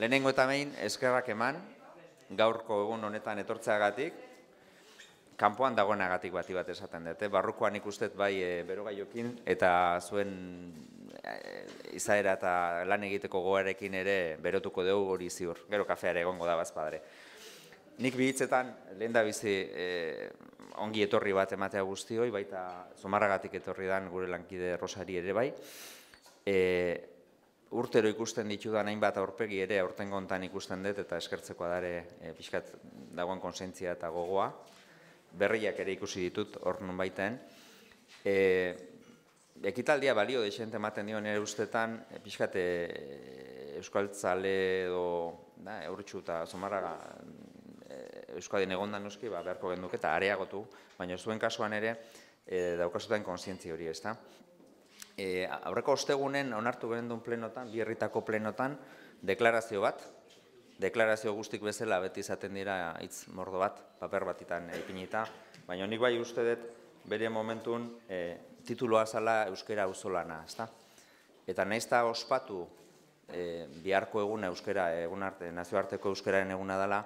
Lehenengo eta behin eskerrak eman, gaurko egun honetan etortzeagatik, kanpoan dagoenagatik bati bat esaten dut. Barrukoan ikustet bai berogaiokin eta zuen izaera eta lan egiteko goarekin ere berotuko dugu hori ziur. Gero kafeare egongo da bazpadare. Nik bi hitzetan lehen da bizi ongi etorri bat ematea guztioi, baita Zumarragatik etorri dan gure lankide Rosari ere bai. Urtero ikusten ditudan hainbat aurpegi ere aurtengo hontan ikusten dut eta eskertzekoa dare pixkat dagoen konsentzia eta gogoa. Berriak ere ikusi ditut hor nun baiten. Ekitaldia balio desente ematen dio nire ustetan pixkat euskaltzale edo Eurtxu eta Zumarraga Euskadin egondan noski beharko genduke eta areagotu, baina zuen kasuan ere daukazuten konsientzia hori, ezta? Aurreko ostegunen onartu genuen plenotan, bi herritako plenotan, deklarazio bat, deklarazio guztik bezala beti izaten dira hitz mordo bat, paper batitan ipinita, baina nik bai uste dut bere momentun tituloa zala euskera auzolana, ezta? Eta nahiz eta ospatu biharko eguna euskera, nazioarteko euskeraren eguna dela,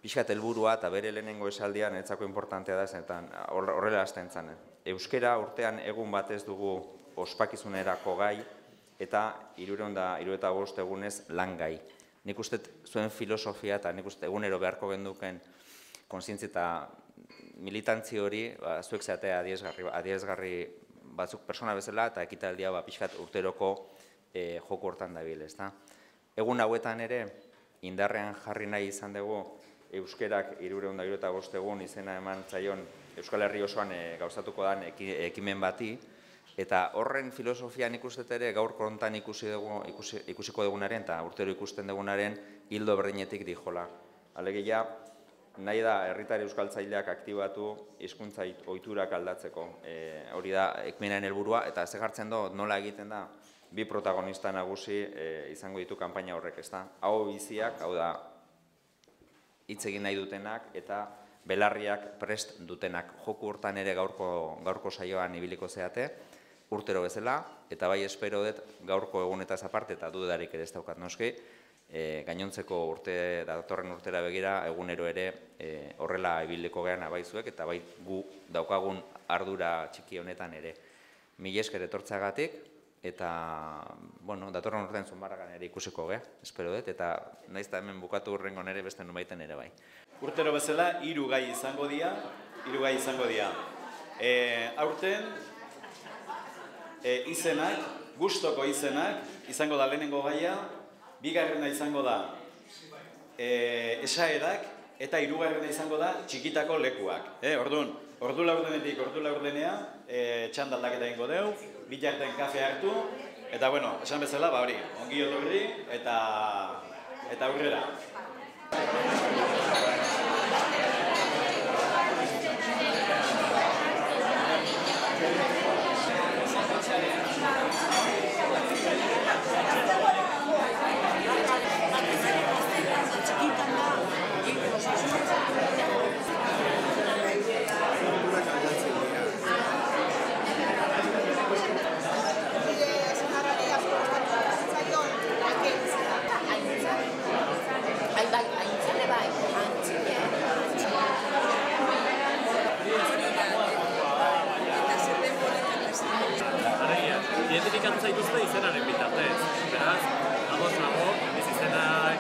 pixkat helburua eta bere lehenengo esaldian etzako importantea da zenetan, horrela hasten zen. Euskera urtean egun batez dugu ospakizunerako gai eta 365 egunez lan gai. Nik uste zuen filosofia eta nik uste egunero beharko genduken konsientzia eta militantzi hori zuek zeatea adierazgarri batzuk persona bezala eta ekitaldia pixkat urteroko joko hortan dabil, ezta? Egun hauetan ere indarrean jarri nahi izan dugu euskerak 365 egun izena eman zaion Euskal Herri osoan gauzatuko dan ekimen bati, eta horren filosofian ikustet ere gaur kontan ikusiko dugunaren eta urtero ikusten dugunaren hildo berdinetik dijola. Alegia, nahi da herritar euskaltzaileak aktibatu hizkuntza ohiturak aldatzeko. Hori da ekimenaren helburua eta zehartzen du nola egiten da bi protagonista nagusi izango ditu kanpaina horrek, ezta? Hau biziak, hau da hitz egin nahi dutenak eta belarriak prest dutenak. Joku hortan ere gaurko saioan ibiliko zeate, urtero bezala, eta bai espero dut gaurko egunetaz aparte eta dudarik ere ez daukat noski, gainontzeko datorren urtera begira egunero ere horrela ibiliko gehan abaizuek eta bai gu daukagun ardura txiki honetan ere. Mila esker etortzagatik eta datorren urtean Zumarragan ere ikusiko geha, espero dut, eta nahiz eta hemen bukatu urrengo nere beste nubaiten ere bai. Urtero bezala, 3 gai izango dira. Aurten, izenak, gustoko izenak, izango da lehenengo gaia, bigarrena izango da esaerak, eta 3. izango da txikitako lekuak. Ordu laurdenetik ordu laurdenea, txandaldaketa egingo deu, bitartean kafe hartu, eta esan bezala, hori, ongi etorri eta aurrera. Identifikatu zaituzte izenaren bitartez. Beraz, ados nago, ez izenak...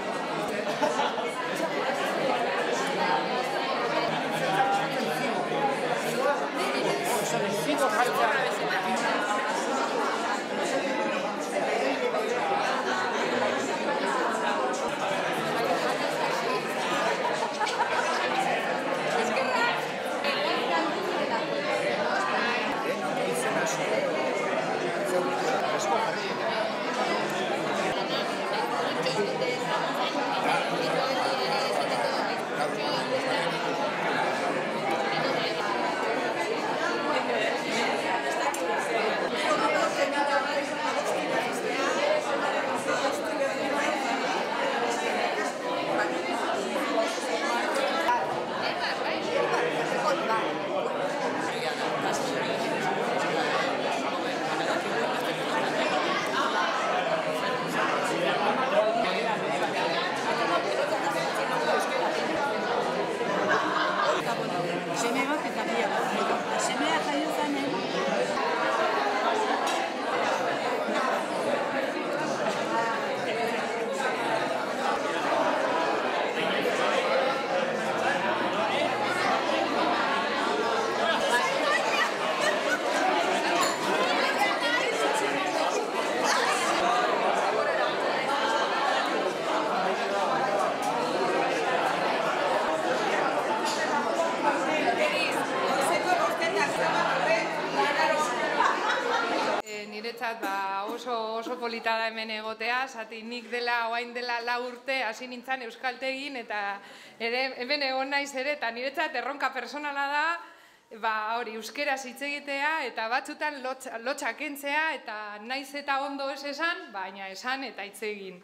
niretzat oso polita da hemen egotea, zati nik oain dela 4 urte hasi nintzen euskaltegin, eta hemen egon naiz ere, eta niretzat erronka personala da, hori, euskeraz hitz egitea, eta batzutan lotxa kentzea, eta naiz eta ondo ez esan, baina esan eta hitz egin.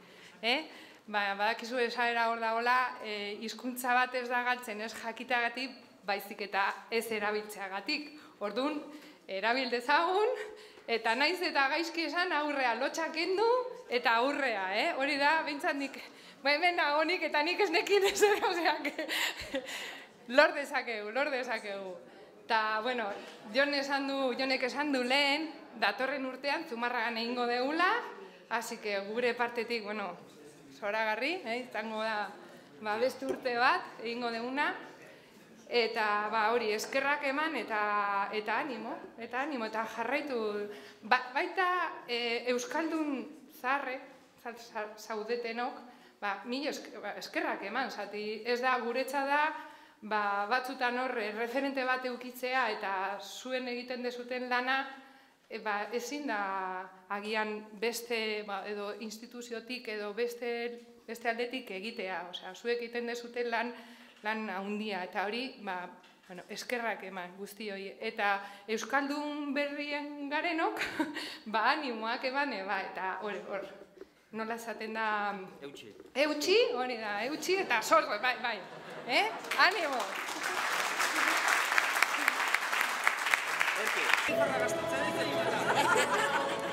Badakizu esaera hor dagoela, hizkuntza bat ez da galtzen ez jakiteagatik, baizik eta ez erabiltzeagatik. Orduan, erabil dezagun, eta naiz eta gaizki esan aurrea lotxa kendu, eta aurrea, hori da, behintzat nik, hemen nagonik eta nik ez nekin ez eroseak, lor dezakegu. Eta, bueno, Jonek esan du lehen, datorren urtean Zumarragan egingo deula, hasi que gure partetik, bueno, zoragarri, izango da beste urte bat egingo deuna, eta hori, eskerrak eman eta animo, eta jarraitu. Baita Euskaldun zaharrek, zaudetenok, milo eskerrak eman, zati ez da guretza da, batzutan horre referente bat eukitzea eta zuen egiten dezuten lana, ezin da agian beste edo instituziotik edo beste aldetik egitea. Zuek egiten dezuten lan handia, eta hori eskerrak eman guzti hori. Eta Euskaldun berrien garenok, animoak eman, eta hor, nola esaten da... Eutxi, hori da, eutxi eta zorro, bai. Animo! Erki, gastatzen ez da.